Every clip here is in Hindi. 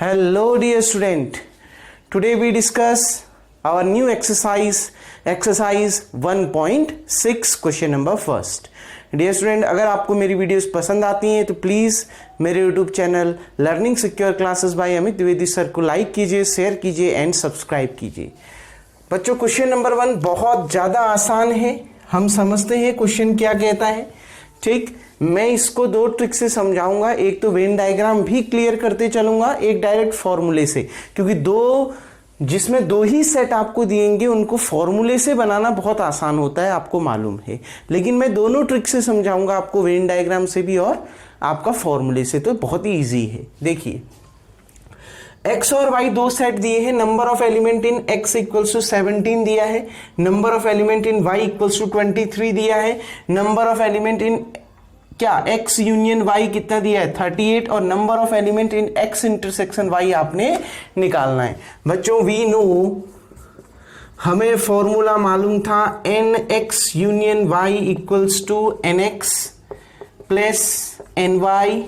Hello dear student, today we discuss our new exercise 1.6 question number first. Dear student, अगर आपको मेरी वीडियोस पसंद आती हैं तो प्लीज़ मेरे YouTube channel learning secure classes bye Amit Dwivedi sir को लाइक कीजिए, शेयर कीजिए एंड सब्सक्राइब कीजिए. बच्चों, क्वेश्चन नंबर 1 बहुत ज़्यादा आसान है. हम समझते हैं क्वेश्चन क्या कहता है. ठीक, मैं इसको 2 ट्रिक से समझाऊंगा. एक तो वेन डायग्राम भी क्लियर करते चलूंगा, एक डायरेक्ट फॉर्मूले से, क्योंकि जिसमें 2 ही सेट आपको दिएंगे उनको फॉर्मूले से बनाना बहुत आसान होता है, आपको मालूम है. लेकिन मैं दोनों ट्रिक से समझाऊंगा आपको, वेन डायग्राम से भी और आपका फॉर्मूले से, तो बहुत ही ईजी है. देखिए, x और y 2 सेट दिए हैं. Number of element in x equals to 17 दिया है. Number of element in y equals to 23 दिया है. नंबर ऑफ एलिमेंट इन क्या x यूनियन y कितना दिया है 38. और number of element in x intersection y आपने निकालना है. बच्चों, वी नो, हमें फॉर्मूला मालूम था nx union y equals to nx plus ny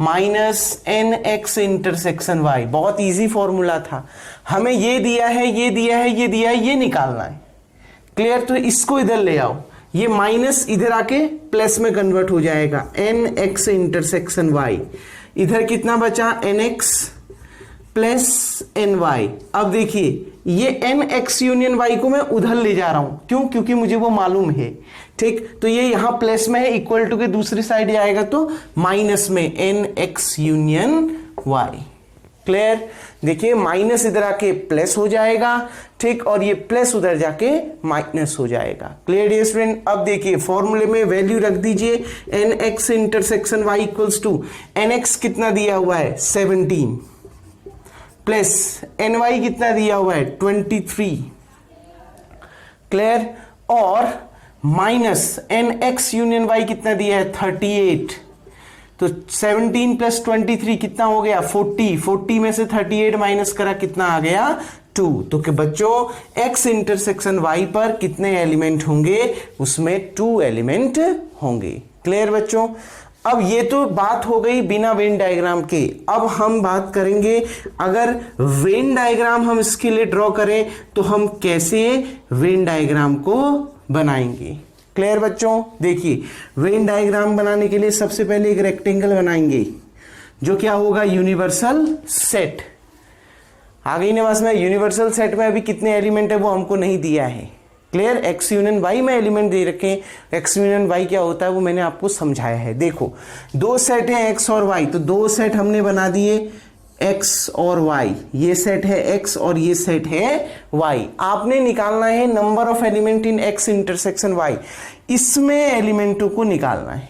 minus nx intersection y. बहुत इजी फॉर्मूला था. हमें ये दिया है, ये दिया है, ये दिया है, ये निकालना है. क्लियर? तो इसको इधर ले आओ. ये माइनस इधर आके प्लस में कन्वर्ट हो जाएगा. nx intersection y. इधर कितना बचा? nx plus ny. अब देखिए, ये nx यूनियन y को मैं उधर ले जा रहा हूं. क्यों? क्योंकि मुझे वो मालूम है. ठीक, तो ये यहां प्लस में है, इक्वल टू के दूसरी साइड जाएगा तो माइनस में nx यूनियन y. क्लियर? देखिए, माइनस इधर आके प्लस हो जाएगा. ठीक, और ये प्लस उधर जाके माइनस हो जाएगा. Clear dear student? अब देखिए, फॉर्मूले में वैल्यू रख दीजिए. nx intersection y equals to nx कितना दिया हुआ है 17 प्लस ny कितना दिया हुआ है 23. क्लियर? और माइनस nx यूनियन y कितना दिया है 38. तो 17 प्लस 23 कितना हो गया 40. 40 में से 38 माइनस करा, कितना आ गया 2. तो कि बच्चों, x इंटरसेक्शन y पर कितने एलिमेंट होंगे? उसमें 2 एलिमेंट होंगे. क्लियर बच्चों? अब ये तो बात हो गई बिना वेन डायग्राम के. अब हम बात करेंगे, अगर वेन डायग्राम हम इसके लिए ड्रॉ करें तो हम कैसे वेन डायग्राम को बनाएंगे. क्लियर बच्चों? देखिए, वेन डायग्राम बनाने के लिए सबसे पहले एक रेक्टेंगल बनाएंगे, जो क्या होगा यूनिवर्सल सेट. आ गई ना बस में. यूनिवर्सल सेट में अभी कितने एलिमेंट है वो हमको नहीं दिया है. क्लियर? एक्स यूनियन वाई में एलिमेंट दे रखे हैं. एक्स यूनियन वाई क्या होता है वो मैंने आपको समझाया है. देखो, 2 सेट है एक्स और वाई, तो 2 सेट हमने बना दिए एक्स और वाई. ये सेट है एक्स और ये सेट है वाई. आपने निकालना है number of element in X intersection Y. इसमें एलिमेंटों को निकालना है.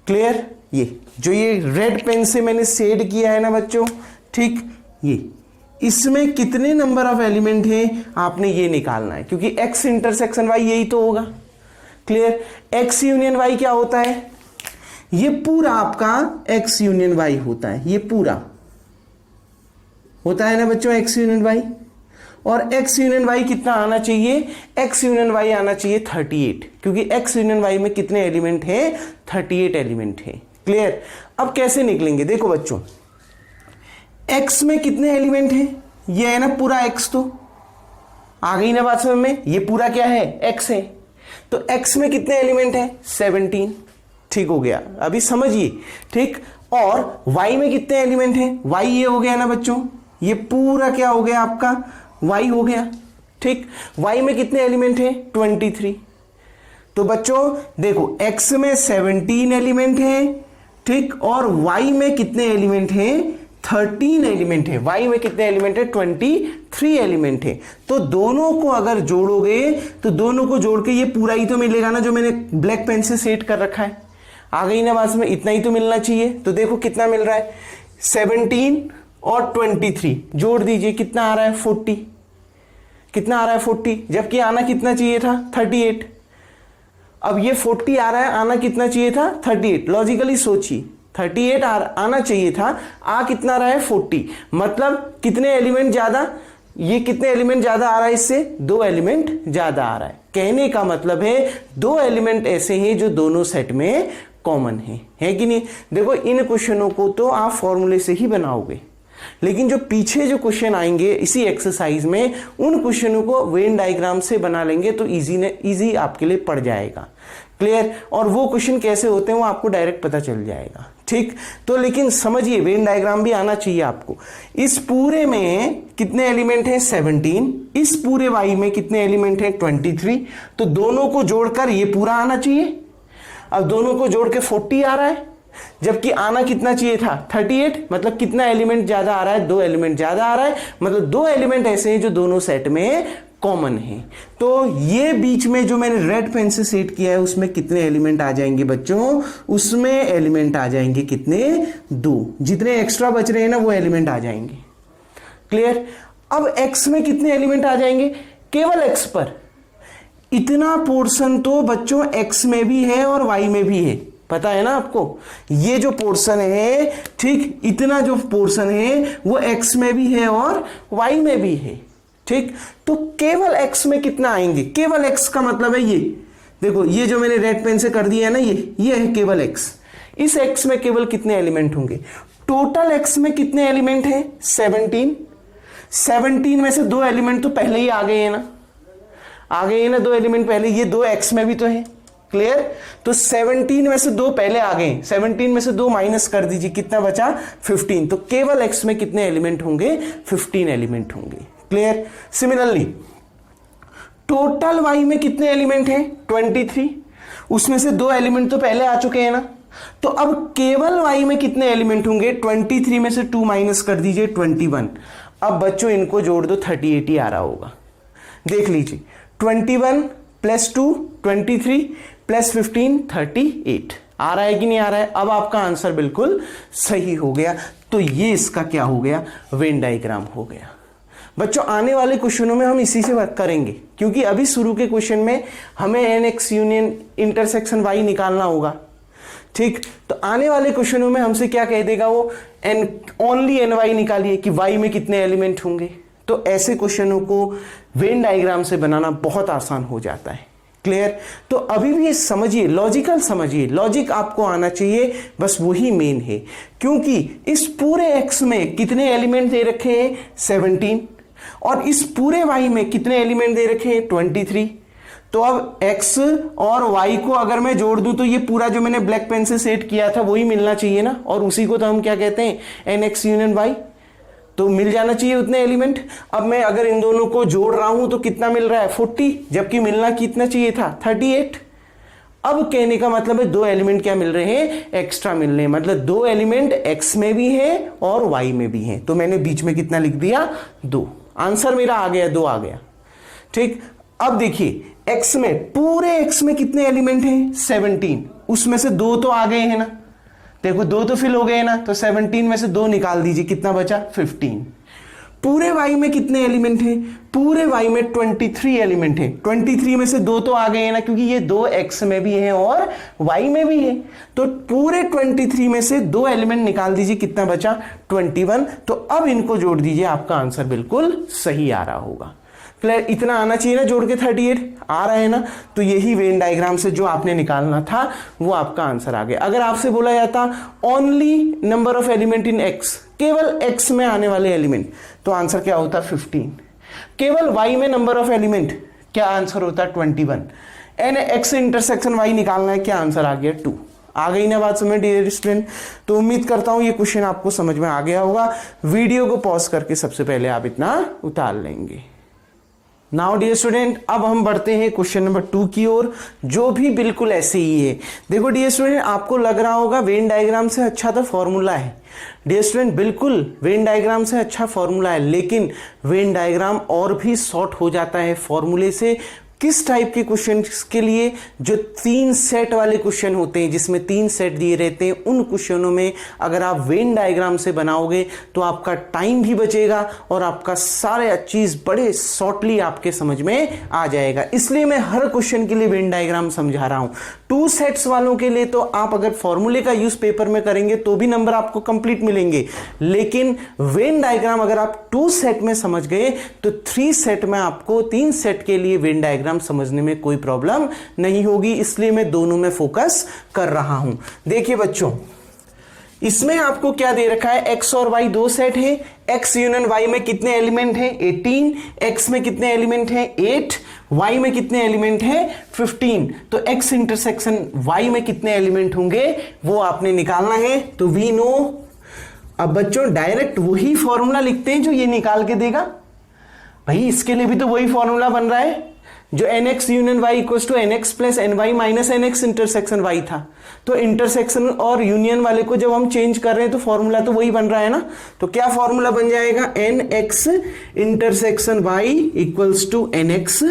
क्लियर? ये रेड पेन से मैंने शेड किया है ना बच्चों, ठीक, ये इसमें कितने नंबर ऑफ एलिमेंट हैं आपने ये निकालना है, क्योंकि x इंटरसेक्शन y यही तो होगा. क्लियर? x यूनियन y क्या होता है? ये पूरा आपका x यूनियन y होता है. ये पूरा होता है ना बच्चों x यूनियन y. और x यूनियन y कितना आना चाहिए? x यूनियन y आना चाहिए 38, क्योंकि x यूनियन y में कितने एलिमेंट हैं? 38 एलिमेंट हैं. क्लियर? अब कैसे निकलेंगे? देखो बच्चों, x में कितने एलिमेंट हैं? ये है ना पूरा x. तो आ गई ना बात समझ में? ये पूरा क्या है? x है. तो x में कितने एलिमेंट हैं? 17. ठीक हो गया, अभी समझिए. ठीक, और y में कितने एलिमेंट हैं? y ये हो गया ना बच्चों, ये पूरा क्या हो गया आपका? y हो गया. ठीक, y में कितने एलिमेंट हैं? 23. तो बच्चों देखो, x में 17 एलिमेंट हैं. ठीक, और y में कितने एलिमेंट हैं? 13 एलिमेंट है. y में कितने एलिमेंट है? 23 एलिमेंट है. तो दोनों को अगर जोड़ोगे तो दोनों को जोड़ के ये पूरा ही तो मिलेगा ना, जो मैंने ब्लैक पेन से सेट कर रखा है. आ गई ना बात में? इतना ही तो मिलना चाहिए. तो देखो कितना मिल रहा है, 17 और 23 जोड़ दीजिए, कितना आ रहा है? 40. कितना आ रहा है? 40. जबकि आना कितना चाहिए था? 38. अब ये 40 आ रहा है, आना कितना चाहिए था? 38. लॉजिकली सोचिए, 38 आना चाहिए था, आ कितना रहा है? 40. मतलब कितने एलिमेंट ज्यादा? ये कितने एलिमेंट ज्यादा आ रहा है इससे? 2 एलिमेंट ज्यादा आ रहा है. कहने का मतलब है 2 एलिमेंट ऐसे हैं जो दोनों सेट में कॉमन है कि नहीं? देखो, इन क्वेश्चनों को तो आप फॉर्मूले से ही बनाओगे. लेकिन जो पीछे जो क्वेश्चन आएंगे इसी एक्सरसाइज में, उन क्वेश्चनों को वेन डायग्राम से बना लेंगे तो इजी आपके लिए पड़ जाएगा। क्लियर? और वो क्वेश्चन कैसे होते हैं वो आपको डायरेक्ट पता चल जाएगा। ठीक, तो लेकिन समझिए वेन डायग्राम भी आना चाहिए आपको। इस पूरे में कितने एलिमेंट हैं? 17। इस पूरे वाई में कितने एलिमेंट हैं? 23। तो दोनों को जोड़कर ये पूरा आना चाहिए। अब दोनों को जोड़ के 40 आ रहा है, जबकि आना कितना चाहिए था? 38। मतलब कितना एलिमेंट ज्यादा आ रहा है? 2 एलिमेंट ज्यादा आ रहा है। मतलब 2 एलिमेंट ऐसे हैं जो दोनों सेट में कॉमन है। तो ये बीच में जो मैंने रेड पेन से सेट किया है उसमें कितने एलिमेंट आ जाएंगे बच्चों? उसमें एलिमेंट आ जाएंगे कितने? 2। जितने एक्स्ट्रा बच रहे हैं ना वो एलिमेंट आ जाएंगे। क्लियर? अब x में कितने एलिमेंट आ जाएंगे? केवल x पर। इतना पोर्शन तो बच्चों x में भी है और y में भी है, पता है ना आपको? ये जो पोर्शन है, ठीक, इतना जो पोर्शन है वो x में भी है और y में भी है। ठीक, तो केवल x में कितना आएंगे? केवल x का मतलब है ये देखो, ये जो मैंने रेड पेन से कर दिया है ना, ये है केवल x। इस x में केवल कितने एलिमेंट होंगे? टोटल x में कितने एलिमेंट हैं? 17। 17 में से 2 एलिमेंट तो पहले ही आ गए हैं ना, आ गए हैं ना 2 एलिमेंट पहले। ये 2 x में भी तो है। क्लियर? तो 17 में से 2 पहले आ गए। 17 में से 2 माइनस कर दीजिए, कितना बचा? 15। तो केवल x में कितने एलिमेंट होंगे? 15 एलिमेंट होंगे। क्लियर? सिमिलरली टोटल y में कितने एलिमेंट हैं? 23। उसमें से 2 एलिमेंट तो पहले आ चुके हैं ना, तो अब केवल y में कितने एलिमेंट होंगे? 23 में से 2 माइनस कर दीजिए, 21। अब बच्चों इनको जोड़ दो, 38 ही आ रहा होगा। देख लीजिए, 21 प्लस 2 23 प्लस 15 38 आ रहा है कि नहीं आ रहा है? अब आपका आंसर बिल्कुल सही हो गया। तो ये इसका क्या हो गया? वेन डायग्राम हो गया। बच्चों आने वाले क्वेश्चनों में हम इसी से वर्क करेंगे, क्योंकि अभी शुरू के क्वेश्चन में हमें nx यूनियन इंटरसेक्शन y निकालना होगा। ठीक, तो आने वाले क्वेश्चनों में हमसे क्या कह देगा वो? ओनली ny निकालिए कि y में कितने एलिमेंट होंगे। तो ऐसे क्वेश्चनों को वेन डायग्राम से बनाना बहुत आसान हो जाता है। क्लियर? तो अभी भी समझिए, लॉजिकल समझिए, लॉजिक आपको आना चाहिए, बस वही मेन है। क्योंकि इस पूरे x में कितने एलिमेंट दे रखे हैं? 17। और इस पूरे y में कितने एलिमेंट दे रखे हैं? 23। तो अब x और y को अगर मैं जोड़ दूं तो ये पूरा जो मैंने ब्लैक पेन से सेट किया था वही मिलना चाहिए ना, और उसी को तो हम क्या कहते हैं? nx union y। तो मिल जाना चाहिए उतने एलिमेंट। अब मैं अगर इन दोनों को जोड़ रहा हूं तो कितना मिल रहा है? 40, जबकि मिलना कितना चाहिए था? 38। अब कहने का मतलब है 2 एलिमेंट क्या मिल रहे हैं? एक्स्ट्रा मिल रहे हैं। मतलब 2 एलिमेंट x में भी है और y में भी है। तो मैंने बीच में कितना लिख दिया? 2। आंसर मेरा आ गया, 2 आ गया। ठीक, अब देखिए x में, पूरे x में कितने एलिमेंट हैं? 17। उसमें से 2 तो आ गए हैं ना, देखो 2 तो फिल हो गए ना, तो 17 में से 2 निकाल दीजिए, कितना बचा? 15। पूरे y में कितने एलिमेंट हैं? पूरे y में 23 एलिमेंट हैं। 23 में से 2 तो आ गए हैं ना, क्योंकि ये 2 x में भी है और y में भी है। तो पूरे 23 में से 2 एलिमेंट निकाल दीजिए, कितना बचा? 21। तो अब इनको जोड़ दीजिए, आपका आंसर बिल्कुल सही आ रहा होगा। क्लियर? इतना आना चाहिए ना जोड़ के, 38 आ रहा है ना। तो यही वेन डायग्राम से जो आपने निकालना था वो आपका आंसर आ गया। अगर आपसे बोला जाता only number of element in x, केवल x में आने वाले एलिमेंट, तो आंसर क्या होता? 15। केवल y में नंबर ऑफ एलिमेंट, क्या आंसर होता? 21। एंड x इंटरसेक्शन y निकालना है, क्या आंसर आ गया? 2। आ गई ना बात समझ डियर स्टूडेंट? तो उम्मीद करता हूं ये क्वेश्चन आपको समझ में आ गया होगा। वीडियो को पॉज करके सबसे पहले आप इतना उतार लेंगे। नाउ डियर स्टूडेंट, अब हम बढ़ते हैं क्वेश्चन नंबर 2 की ओर, जो भी बिल्कुल ऐसे ही है। देखो डियर स्टूडेंट, आपको लग रहा होगा वेन डायग्राम से अच्छा तो फॉर्मूला है। डियर स्टूडेंट, बिल्कुल वेन डायग्राम से अच्छा फॉर्मूला है, लेकिन वेन डायग्राम और भी शॉर्ट हो जाता है फॉर्मूले से। किस टाइप के क्वेश्चन के लिए? जो 3 सेट वाले क्वेश्चन होते हैं, जिसमें 3 सेट दिए रहते हैं, उन क्वेश्चनों में अगर आप वेन डायग्राम से बनाओगे तो आपका टाइम भी बचेगा और आपका सारे चीज बड़े शॉर्टली आपके समझ में आ जाएगा। इसलिए मैं हर क्वेश्चन के लिए वेन डायग्राम समझा रहा हूं। 2 सेट्स वालों के लिए तो आप अगर फॉर्मूले का यूज पेपर में करेंगे तो भी नंबर आपको कंप्लीट मिलेंगे, लेकिन वेन डायग्राम अगर आप 2 सेट में समझ गए तो 3 सेट में आपको, 3 सेट के लिए वेन डायग्राम समझने में कोई प्रॉब्लम नहीं होगी। इसलिए मैं दोनों में फोकस कर रहा हूं। देखिए बच्चों, इसमें आपको क्या दे रखा है, x और y दो सेट है, x यूनियन y में कितने एलिमेंट है 18, x में कितने एलिमेंट है 8, y में कितने एलिमेंट है 15। तो x इंटरसेक्शन y में कितने एलिमेंट होंगे वो आपने निकालना है। तो वी नो, अब बच्चों डायरेक्ट वही फॉर्मूला लिखते हैं जो ये निकाल के देगा। भाई इसके लिए भी तो वही फॉर्मूला बन रहा है जो nx union y equals to nx plus ny minus nx intersection y था। तो इंटरसेक्शन और यूनियन वाले को जब हम चेंज कर रहे हैं तो फॉर्मूला तो वही बन रहा है ना। तो क्या फॉर्मूला बन जाएगा, nx intersection y equals to nx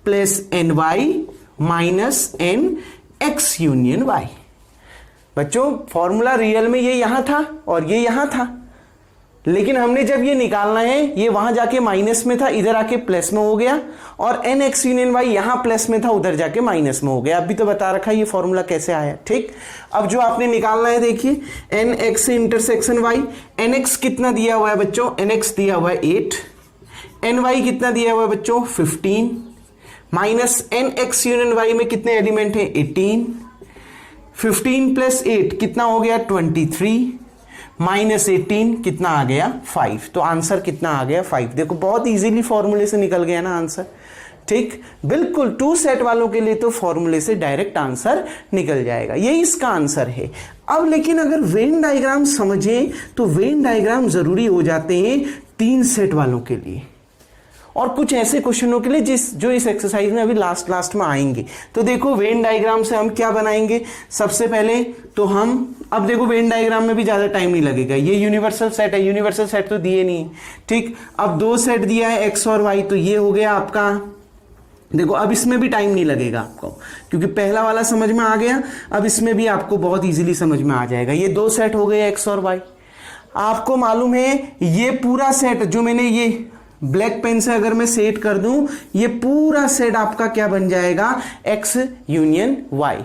plus ny minus nx union y। बच्चों फॉर्मूला रियल में ये यहां था और ये यहां था, लेकिन हमने जब ये निकालना है ये वहां जाके माइनस में था, इधर आके प्लस में हो गया, और nx यूनियन y यहां प्लस में था, उधर जाके माइनस में हो गया। अभी तो बता रखा है ये फॉर्मूला कैसे आया। ठीक, अब जो आपने निकालना है देखिए nx इंटरसेक्शन y, nx कितना दिया हुआ है बच्चों, nx दिया हुआ है 8, ny कितना दिया हुआ है बच्चों 15, माइनस nx यूनियन y में कितने एलिमेंट है 18, 15 प्लस 8 कितना हो गया 23, माइनस 18 कितना आ गया 5। तो आंसर कितना आ गया 5। देखो बहुत इजीली फॉर्मूले से निकल गया ना आंसर। ठीक, बिल्कुल 2 सेट वालों के लिए तो फॉर्मूले से डायरेक्ट आंसर निकल जाएगा, यही इसका आंसर है। अब लेकिन अगर वेन डायग्राम समझें तो वेन डायग्राम जरूरी हो जाते हैं 3 सेट वालों के लिए और कुछ ऐसे क्वेश्चनों के लिए जो इस एक्सरसाइज में अभी लास्ट में आएंगे। तो देखो वेन डायग्राम से हम क्या बनाएंगे, सबसे पहले तो हम, अब देखो वेन डायग्राम में भी ज्यादा टाइम नहीं लगेगा, ये यूनिवर्सल सेट है, यूनिवर्सल सेट तो दिए नहीं है। ठीक, अब 2 सेट दिया है x और y, तो ये हो गया आपका, देखो अब इसमें भी टाइम नहीं लगेगा आपको क्योंकि पहला वाला समझ में आ गया, अब इसमें भी आपको बहुत इजीली समझ में आ जाएगा। ये 2 सेट हो गए x और y। आपको मालूम है ये पूरा सेट जो मैंने ये ब्लैक पेन से अगर मैं सेट कर दूं, ये पूरा सेट आपका क्या बन जाएगा x यूनियन y।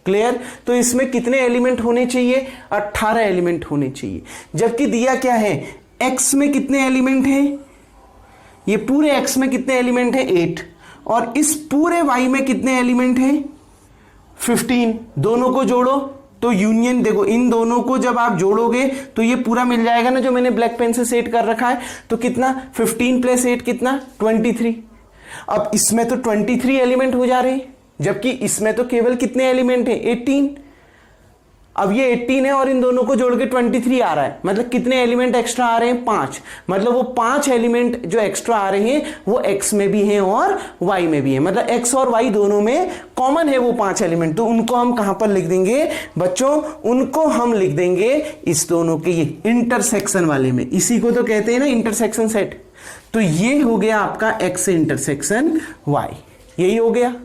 क्लियर, तो इसमें कितने एलिमेंट होने चाहिए 18 एलिमेंट होने चाहिए, जबकि दिया क्या है x में कितने एलिमेंट हैं, ये पूरे x में कितने एलिमेंट हैं 8, और इस पूरे y में कितने एलिमेंट हैं 15। दोनों को जोड़ो तो यूनियन, देखो इन दोनों को जब आप जोड़ोगे तो ये पूरा मिल जाएगा ना जो मैंने ब्लैक पेन से सेट कर रखा है। तो कितना 15 प्लस 8 कितना 23। अब इसमें तो 23 एलिमेंट हो जा रहे हैं, जबकि इसमें तो केवल कितने एलिमेंट है 18। अब ये 18 है और इन दोनों को जोड़ के 23 आ रहा है, मतलब कितने एलिमेंट एक्स्ट्रा आ रहे हैं 5। मतलब वो 5 एलिमेंट जो एक्स्ट्रा आ रहे हैं वो x में भी हैं और y में भी है, मतलब x और y दोनों में कॉमन है वो 5 एलिमेंट। तो उनको हम कहां पर लिख देंगे बच्चों, उनको हम लिख देंगे इस दोनों के ये इंटरसेक्शन वाले में, इसी को तो कहते हैं ना इंटरसेक्शन सेट। तो ये हो गया आपका x इंटरसेक्शन y, यही हो गया।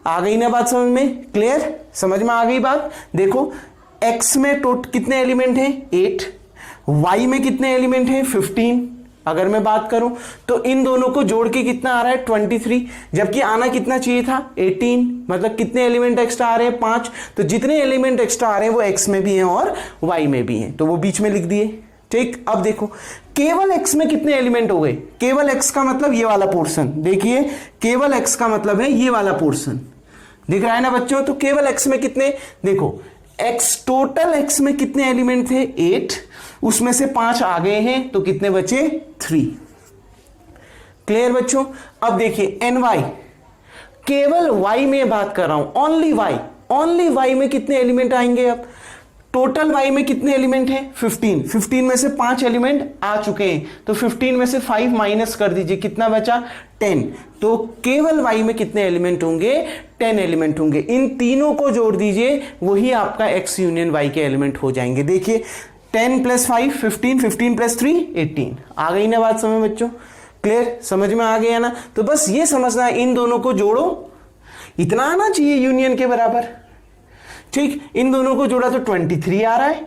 आ गई ना बात समझ में, क्लियर, समझ में आ गई बात। देखो x में कितने एलिमेंट हैं 8, y में कितने एलिमेंट हैं 15। अगर मैं बात करूं तो इन दोनों को जोड़ के कितना आ रहा है 23, जबकि आना कितना चाहिए था 18। मतलब कितने एलिमेंट एक्स्ट्रा आ रहे हैं 5। तो जितने एलिमेंट एक्स्ट्रा आ रहे हैं वो x में भी हैं और y में भी हैं, तो वो बीच में लिख दिए। ठीक, अब देखो केवल x में कितने एलिमेंट हो गए, केवल x का मतलब ये वाला पोर्शन, देखिए केवल x का मतलब है ये वाला पोर्शन, दिख रहा है ना बच्चों। तो केवल x में कितने, देखो x टोटल x में कितने एलिमेंट थे 8, उसमें से 5 आ गए हैं तो कितने बचे 3। क्लियर बच्चों। अब देखिए ny, केवल y में बात कर रहा हूं, ओनली y में कितने एलिमेंट आएंगे। अब टोटल y में कितने एलिमेंट हैं 15 में से 5 एलिमेंट आ चुके हैं, तो 15 में से 5 माइनस कर दीजिए, कितना बचा 10। तो केवल y में कितने एलिमेंट होंगे 10 एलिमेंट होंगे। इन तीनों को जोड़ दीजिए, वही आपका x यूनियन y के एलिमेंट हो जाएंगे। देखिए 10 प्लस 5 15, 15 प्लस 3 18। आ गई ना बात समझ बच्चों, क्लियर, समझ में आ गया ना। तो बस ये समझना है इन दोनों को जोड़ो, इतना आना चाहिए यूनियन के बराबर। ठीक, इन दोनों को जोड़ा तो 23 आ रहा है,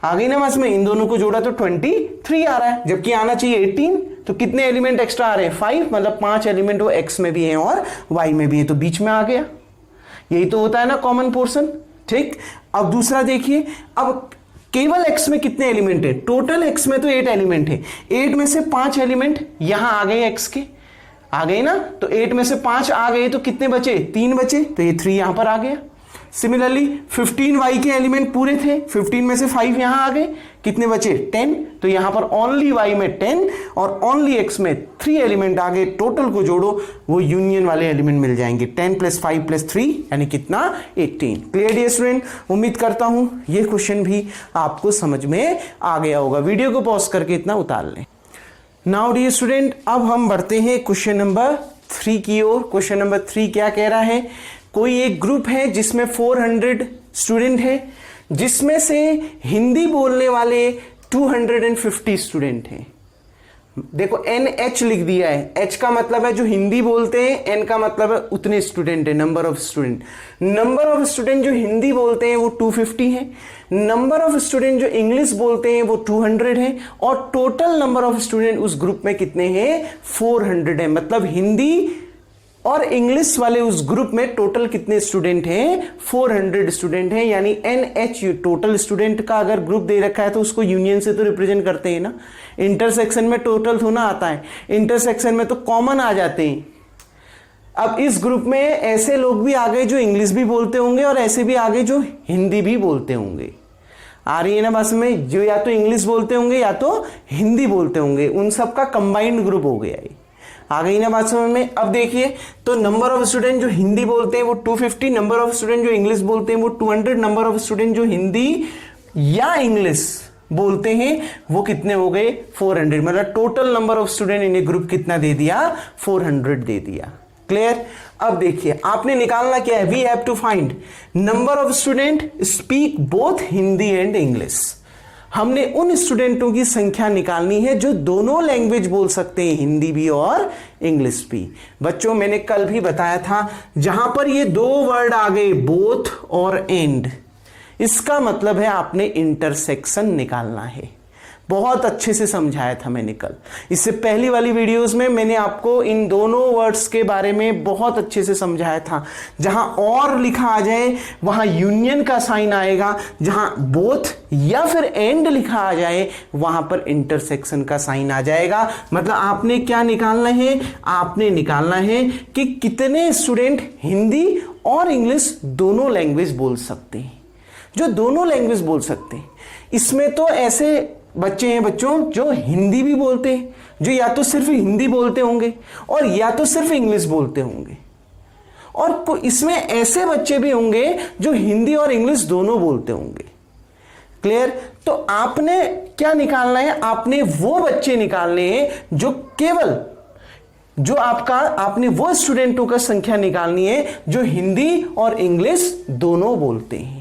आ गई ना बस में, इन दोनों को जोड़ा तो 23 आ रहा है, जबकि आना चाहिए 18। तो कितने एलिमेंट एक्स्ट्रा आ रहे हैं 5, मतलब 5 एलिमेंट वो x में भी हैं और y में भी है, तो बीच में आ गया। यही तो होता है ना कॉमन पोर्शन। ठीक, अब दूसरा देखिए, अब केवल x में कितने एलिमेंट है, टोटल x में तो 8 एलिमेंट है, 8 में से 5 एलिमेंट यहां आ गए x के, आ गए ना। तो 8 में से 5 आ गए तो कितने बचे 3 बचे, तो ये 3 यहां पर आ गया। सिमिलरली 15y के एलिमेंट पूरे थे, 15 में से 5 यहां आ गए, कितने बचे 10, तो यहां पर ओनली y में 10 और ओनली x में 3 एलिमेंट आ गए, टोटल को जोड़ो वो यूनियन वाले एलिमेंट मिल जाएंगे, 10 + 5 + 3 यानी कितना 18। क्लियर डियर स्टूडेंट, उम्मीद करता हूं ये क्वेश्चन भी आपको समझ में आ गया होगा। वीडियो को पॉज करके इतना उतार लें। नाउ डियर स्टूडेंट, अब हम बढ़ते हैं क्वेश्चन नंबर 3 की ओर। क्वेश्चन नंबर 3 क्या कह रहा है, कोई एक ग्रुप है जिसमें 400 स्टूडेंट है, जिसमें से हिंदी बोलने वाले 250 स्टूडेंट हैं। देखो NH लिख दिया है, H का मतलब है जो हिंदी बोलते हैं, N का मतलब है उतने स्टूडेंट है, number of student. Number of student जो हिंदी बोलते हैं वो 250 है, नंबर ऑफ स्टूडेंट जो इंग्लिश बोलते हैं वो 200 है, और टोटल नंबर ऑफ स्टूडेंट उस ग्रुप में कितने हैं 400 है। मतलब हिंदी और इंग्लिश वाले उस ग्रुप में टोटल कितने स्टूडेंट हैं 400 स्टूडेंट हैं। यानी NH टोटल स्टूडेंट का अगर ग्रुप दे रखा है तो उसको यूनियन से तो रिप्रेजेंट करते हैं ना, इंटरसेक्शन में टोटल थोड़ा आता है, इंटरसेक्शन में तो कॉमन आ जाते हैं। अब इस ग्रुप में ऐसे लोग भी आ गए जो इंग्लिश भी बोलते होंगे और ऐसे भी आ गए जो हिंदी भी बोलते होंगे। आ रही है ना बस में, जो या तो इंग्लिश बोलते होंगे या तो हिंदी बोलते होंगे, उन सबका कंबाइंड ग्रुप हो गया है। आ गई ना बात समझ में। अब देखिए तो नंबर ऑफ स्टूडेंट जो हिंदी बोलते हैं वो 250, नंबर ऑफ स्टूडेंट जो इंग्लिश बोलते हैं वो 200, नंबर ऑफ स्टूडेंट जो हिंदी या इंग्लिश बोलते हैं वो कितने हो गए 400। मतलब total number of student in A group कितना दे दिया 400 दे दिया। क्लियर। अब देखिए आपने निकालना क्या है, we have to find number of student speak both Hindi and English. हमने उन स्टूडेंटों की संख्या निकालनी है जो दोनों लैंग्वेज बोल सकते हैं, हिंदी भी और इंग्लिश भी। बच्चों मैंने कल भी बताया था, जहां पर ये दो वर्ड आ गए बोथ और एंड, इसका मतलब है आपने इंटरसेक्शन निकालना है। बहुत अच्छे से समझाया था मैंने कल। इससे पहली वाली वीडियोस में मैंने आपको इन दोनों वर्ड्स के बारे में बहुत अच्छे से समझाया था। जहां और लिखा आ जाए वहां यूनियन का साइन आएगा, जहां बोथ या फिर एंड लिखा आ जाए वहां पर इंटरसेक्शन का साइन आ जाएगा। मतलब आपने क्या निकालना है, आपने निकालना है कि कितने स्टूडेंट हिंदी और इंग्लिश दोनों लैंग्वेज बोल सकते हैं। जो दोनों लैंग्वेज बोल सकते हैं, इसमें तो ऐसे बच्चे हैं बच्चों जो हिंदी भी बोलते हैं, जो या तो सिर्फ हिंदी बोलते होंगे और या तो सिर्फ इंग्लिश बोलते होंगे, और इसमें ऐसे बच्चे भी होंगे जो हिंदी और इंग्लिश दोनों बोलते होंगे। क्लियर। तो आपने क्या निकालना है, आपने वो बच्चे निकालने हैं जो केवल जो आपने वो स्टूडेंटों का संख्या निकालनी है जो हिंदी और इंग्लिश दोनों बोलते हैं,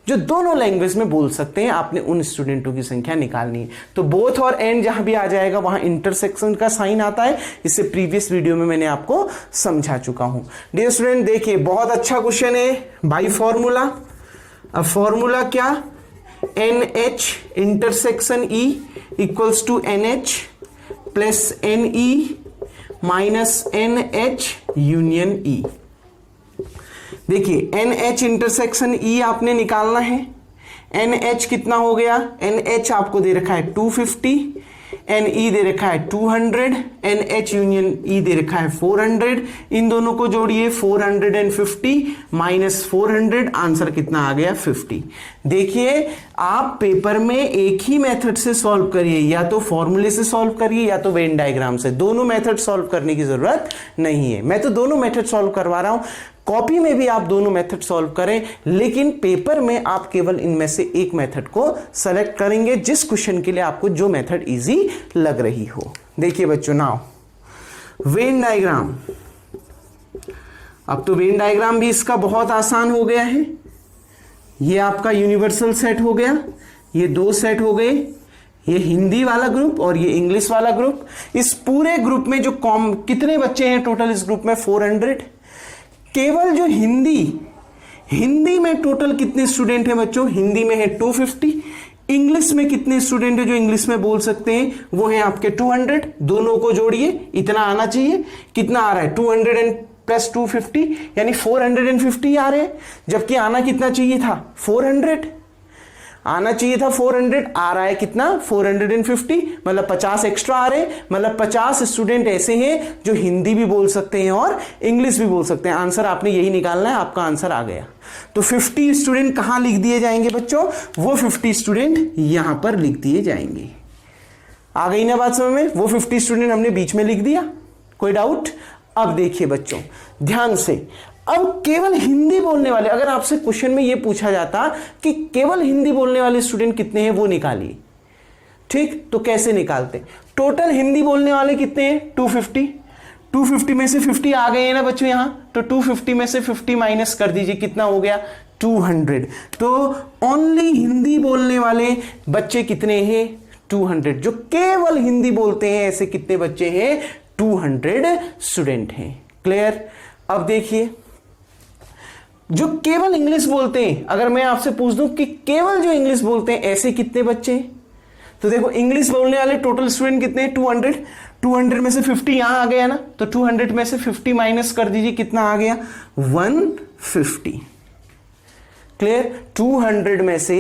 जो दोनों लैंग्वेज में बोल सकते हैं। आपने उन स्टूडेंटों की संख्या निकालनी है। तो बोथ और एंड जहां भी आ जाएगा वहां इंटरसेक्शन का साइन आता है। इससे प्रीवियस वीडियो में मैंने आपको समझा चुका हूं। डियर स्टूडेंट देखिए बहुत अच्छा क्वेश्चन है बाई फॉर्मूला। अब फॉर्मूला क्या, NH intersection E equals to NH plus NE minus NH union E। देखिए NH इंटरसेक्शन E आपने निकालना है। NH कितना हो गया, NH आपको दे रखा है 250, NE दे रखा है 200, NH यूनियन E दे रखा है 400। इन दोनों को जोड़िए 450 माइनस 400, आंसर कितना आ गया 50। देखिए आप पेपर में एक ही मेथड से सॉल्व करिए, या तो फॉर्मूले से सॉल्व करिए या तो वेन डायग्राम से। दोनों मेथड सॉल्व करने की जरूरत नहीं है। मैं तो दोनों मेथड सॉल्व करवा रहा हूं, कॉपी में भी आप दोनों मेथड सॉल्व करें, लेकिन पेपर में आप केवल इनमें से एक मेथड को सेलेक्ट करेंगे जिस क्वेश्चन के लिए आपको जो मेथड इजी लग रही हो। देखिए बच्चों नाउ वेन डायग्राम। अब तो वेन डायग्राम भी इसका बहुत आसान हो गया है। ये आपका यूनिवर्सल सेट हो गया, ये दो सेट हो गए, ये हिंदी वाला ग्रुप और ये इंग्लिश वाला ग्रुप। इस पूरे ग्रुप में जो कितने बच्चे हैं टोटल इस ग्रुप में 400। केवल जो हिंदी में टोटल कितने स्टूडेंट हैं बच्चों, हिंदी में है 250। इंग्लिश में कितने स्टूडेंट हैं जो इंग्लिश में बोल सकते हैं, वो है आपके 200। दोनों को जोड़िए, इतना आना चाहिए। कितना आ रहा है 200 प्लस 250 यानी 450 आ रहे हैं, जबकि आना कितना चाहिए था 400। आना चाहिए था 400, आ रहा है कितना 450, मतलब 50 एक्स्ट्रा आ रहे, मतलब 50 स्टूडेंट ऐसे हैं जो हिंदी भी बोल सकते हैं और इंग्लिश भी बोल सकते हैं। आंसर आपने यही निकालना है, आपका आंसर आ गया। तो 50 स्टूडेंट कहां लिख दिए जाएंगे बच्चों, वो 50 स्टूडेंट यहां पर लिख दिए जाएंगे। आ गई ना बात समझ में, वो 50 स्टूडेंट हमने बीच में लिख दिया, कोई डाउट। अब देखिए बच्चों ध्यान से, अब केवल हिंदी बोलने वाले, अगर आपसे क्वेश्चन में यह पूछा जाता कि केवल हिंदी बोलने वाले स्टूडेंट कितने हैं वो निकालिए, ठीक, तो कैसे निकालते। टोटल हिंदी बोलने वाले कितने हैं 250, 250 में से 50 आ गए हैं ना बच्चों यहां, तो 250 में से 50 माइनस कर दीजिए, कितना हो गया 200। तो ओनली हिंदी बोलने वाले बच्चे कितने हैं 200, जो केवल हिंदी बोलते हैं ऐसे कितने बच्चे हैं 200 स्टूडेंट हैं। क्लियर। अब देखिए जो केवल इंग्लिश बोलते हैं, अगर मैं आपसे पूछ दूं कि केवल जो इंग्लिश बोलते हैं ऐसे कितने बच्चे हैं, तो देखो इंग्लिश बोलने वाले टोटल स्टूडेंट कितने हैं 200, 200 में से 50 यहां आ गया ना, तो 200 में से 50 माइनस कर दीजिए, कितना आ गया 150। क्लियर। 200 में से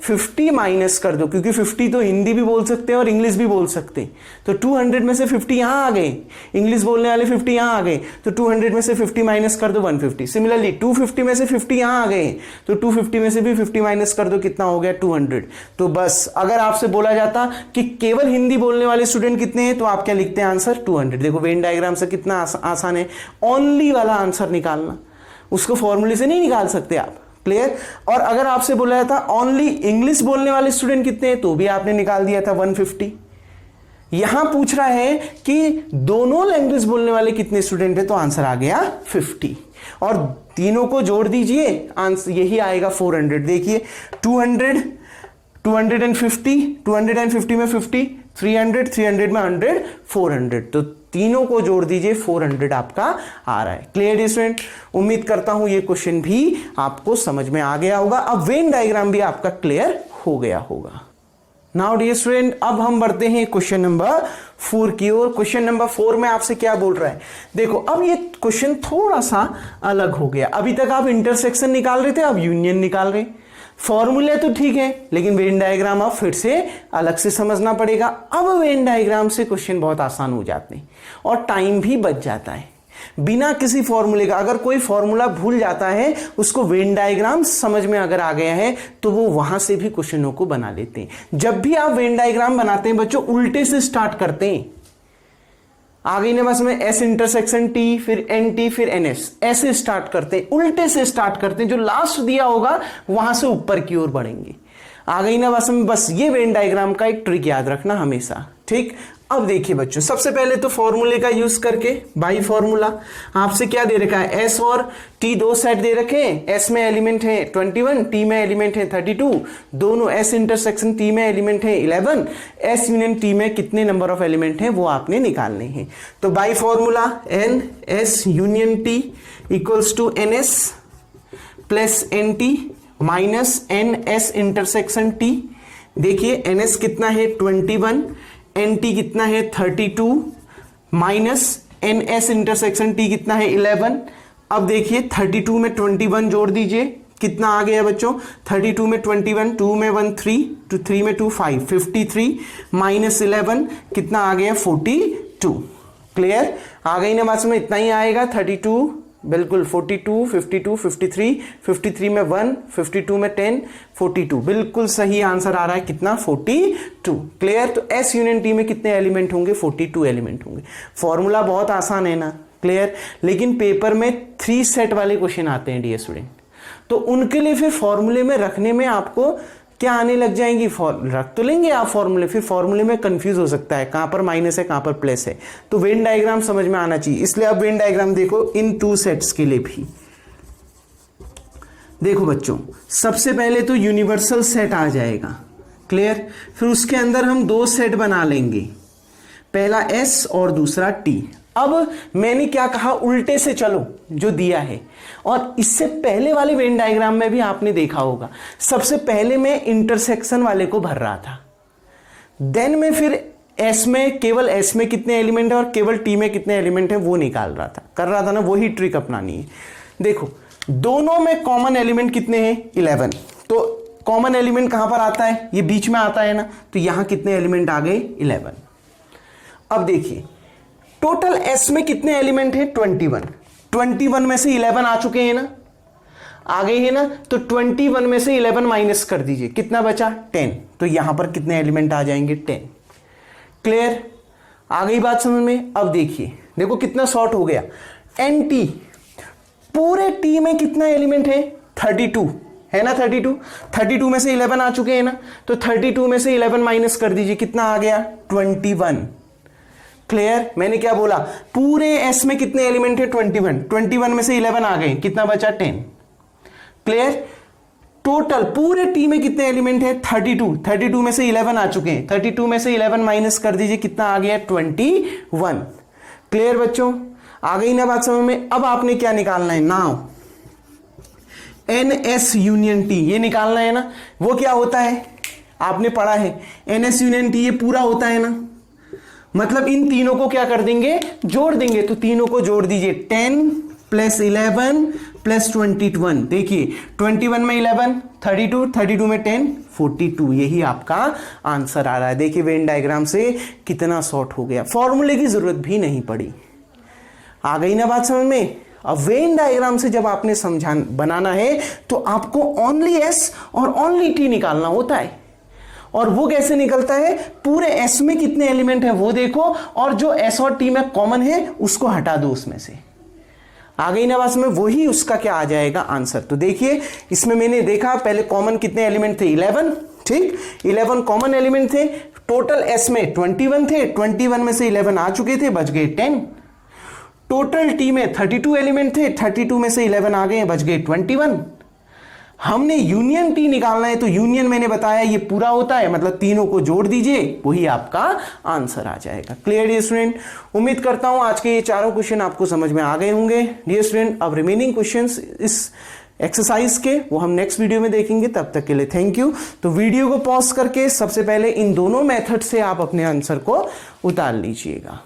50 माइनस कर दो, क्योंकि 50 तो हिंदी भी बोल सकते हैं और इंग्लिश भी बोल सकते हैं, तो 200 में से 50 यहां आ गए, इंग्लिश बोलने वाले 50 यहां आ गए, तो 200 में से 50 माइनस कर दो 150। सिमिलरली 250 में से 50 यहां आ गए, तो 250 में से भी 50 माइनस कर दो, कितना हो गया 200। तो बस अगर आपसे बोला जाता कि केवल हिंदी बोलने वाले स्टूडेंट कितने हैं, तो आप क्या लिखते हैं आंसर 200। देखो वेन डायग्राम से कितना आसान है ओनली वाला आंसर निकालना, उसको फॉर्मूले से नहीं निकाल सकते आप। क्लियर। और अगर आपसे बोला था ओनली इंग्लिश बोलने वाले स्टूडेंट कितने हैं, तो भी आपने निकाल दिया था 150। यहां पूछ रहा है कि दोनों लैंग्वेज बोलने वाले कितने स्टूडेंट हैं, तो आंसर आ गया 50, और तीनों को जोड़ दीजिए आंसर यही आएगा 400। देखिए 200, 250, 250 में 50, 300, 300 में 100, 400, तो तीनों को जोड़ दीजिए 400 आपका आ रहा है। Clear student. उम्मीद करता हूं ये क्वेश्चन भी आपको समझ में आ गया होगा। अब वेन डायग्राम भी आपका क्लियर हो गया होगा। नाउ डियर स्टूडेंट, अब हम बढ़ते हैं क्वेश्चन नंबर 4 की ओर। क्वेश्चन नंबर 4 में आपसे क्या बोल रहा है, देखो अब ये क्वेश्चन थोड़ा सा अलग हो गया। अभी तक आप इंटरसेक्शन निकाल रहे थे, अब यूनियन निकाल रहे। फॉर्मूले तो ठीक है, लेकिन वेन डायग्राम अब फिर से अलग से समझना पड़ेगा। अब वेन डायग्राम से क्वेश्चन बहुत आसान हो जाते हैं और टाइम भी बच जाता है। बिना किसी फॉर्मूले का, अगर कोई फॉर्मूला भूल जाता है, उसको वेन डायग्राम समझ में अगर आ गया है, तो वो वहां से भी क्वेश्चनों को बना लेते हैं। जब भी आप वेन डायग्राम बनाते हैं बच्चों, उल्टे से स्टार्ट करते हैं। आ गई ना बस में एस इंटरसेक्शन टी, फिर एन टी, फिर एन एस, ऐसे स्टार्ट करते हैं, उल्टे से स्टार्ट करते हैं। जो लास्ट दिया होगा वहां से ऊपर की ओर बढ़ेंगे। आ गई ना बस में, बस ये वेन डायग्राम का एक ट्रिक याद रखना हमेशा, ठीक। अब देखिए बच्चों, सबसे पहले तो फॉर्मूले का यूज करके, बाई फॉर्मूला आपसे क्या दे रखा है, एस और टी दो सेट दे रखे हैं। एस में एलिमेंट है 21, टी में एलिमेंट है 32, दोनों एस इंटरसेक्शन टी में एलिमेंट है 11, एस यूनियन टी में कितने नंबर ऑफ एलिमेंट है वो आपने निकालने हैं। तो by formula N S union T equals to N S plus N T minus N S intersection T. देखिए एन एस कितना है 21, एन टी कितना है 32, minus N S intersection T कितना है 11। अब देखिए 32 में 21 जोड़ दीजिए, कितना आ गया बच्चों 32 में 21, 2 में 1 3, 3 में 2 5, 53 माइनस 11 कितना आ गया 42। क्लियर। आ गई ना बात में, इतना ही आएगा 32, बिल्कुल 42, 52, 53, 53 में 1, 52 में 10, 42, बिल्कुल सही आंसर आ रहा है कितना 42। क्लियर। तो एस यूनियन टी में कितने एलिमेंट होंगे 42 एलिमेंट होंगे। फॉर्मूला बहुत आसान है ना। क्लियर। लेकिन पेपर में 3 सेट वाले क्वेश्चन आते हैं डियर स्टूडेंट, तो उनके लिए फिर फॉर्मूले में रखने में आपको क्या आने लग जाएंगी, रख तो लेंगे आप फॉर्मूले, फिर फॉर्मूले में कंफ्यूज हो सकता है कहां पर माइनस है कहां पर प्लस है। तो वेन डायग्राम समझ में आना चाहिए, इसलिए आप वेन डायग्राम देखो इन 2 सेट्स के लिए भी। देखो बच्चों, सबसे पहले तो यूनिवर्सल सेट आ जाएगा। क्लियर। फिर उसके अंदर हम 2 सेट बना लेंगे, पहला एस और दूसरा टी। अब मैंने क्या कहा, उल्टे से चलो जो दिया है, और इससे पहले वाले वेन डायग्राम में भी आपने देखा होगा, सबसे पहले मैं इंटरसेक्शन वाले को भर रहा था, देन मैं फिर एस में, केवल एस में कितने एलिमेंट है और केवल टी में कितने एलिमेंट है वो निकाल रहा था, कर रहा था ना। वही ट्रिक अपनानी है। देखो दोनों में कॉमन एलिमेंट कितने हैं 11, तो कॉमन एलिमेंट कहां पर आता है, ये बीच में आता है ना, तो यहां कितने एलिमेंट आ गए 11। अब देखिए टोटल एस में कितने एलिमेंट है 21, 21 में से 11 आ चुके हैं ना, आ गए हैं ना, तो 21 में से 11 माइनस कर दीजिए, कितना बचा 10, तो यहां पर कितने एलिमेंट आ जाएंगे 10। क्लियर, आ गई बात समझ में। अब देखिए देखो कितना शॉर्ट हो गया, एन टी पूरे टी में कितना एलिमेंट है 32 है ना, 32 में से 11 आ चुके हैं ना, तो 32 में से 11 माइनस कर दीजिए, कितना आ गया 21। क्लियर, मैंने क्या बोला, पूरे एस में कितने एलिमेंट है 21 में से 11 आ गए, कितना बचा 10। क्लियर, टोटल पूरे टी में कितने एलिमेंट है 32 में से 11 आ चुके हैं, 32 में से 11 माइनस कर दीजिए, कितना आ गया 21। क्लियर बच्चों, आ गई ना बात समझ में। अब आपने क्या निकालना है, now N S union T, ये निकालना है ना। वो क्या होता है आपने पढ़ा है, एन एस यूनियन टी ये पूरा होता है ना, मतलब इन तीनों को क्या कर देंगे, जोड़ देंगे, तो तीनों को जोड़ दीजिए 10 प्लस 11 प्लस 21, देखिए 21 में 11 32 में 10 42, यही आपका आंसर आ रहा है। देखिए वेन डायग्राम से कितना शॉर्ट हो गया, फॉर्मूले की जरूरत भी नहीं पड़ी। आ गई ना बात समझ में। अब वेन डायग्राम से जब आपने बनाना है तो आपको ओनली एस और ओनली टी निकालना होता है, और वो कैसे निकलता है, पूरे एस में कितने एलिमेंट है वो देखो, और जो एस और टी में कॉमन है उसको हटा दो उसमें से। आ गई ना बात में, वही उसका क्या आ जाएगा आंसर। तो देखिए इसमें मैंने देखा पहले कॉमन कितने एलिमेंट थे 11, ठीक 11 कॉमन एलिमेंट थे, टोटल एस में 21 थे, 21 में से 11 आ चुके थे, बच गए 10। टोटल टी में 32 एलिमेंट थे, 32 में से 11 आ गए, बच गए 21। हमने यूनियन टी निकालना है, तो यूनियन मैंने बताया ये पूरा होता है, मतलब तीनों को जोड़ दीजिए, वही आपका आंसर आ जाएगा। क्लियर डियर स्टूडेंट, उम्मीद करता हूं आज के ये चारों क्वेश्चन आपको समझ में आ गए होंगे। डियर स्टूडेंट, अब रिमेनिंग क्वेश्चंस इस एक्सरसाइज के वो हम नेक्स्ट वीडियो में देखेंगे, तब तक के लिए थैंक यू। तो वीडियो को पॉज करके सबसे पहले इन दोनों मेथड से आप अपने आंसर को उतार लीजिएगा।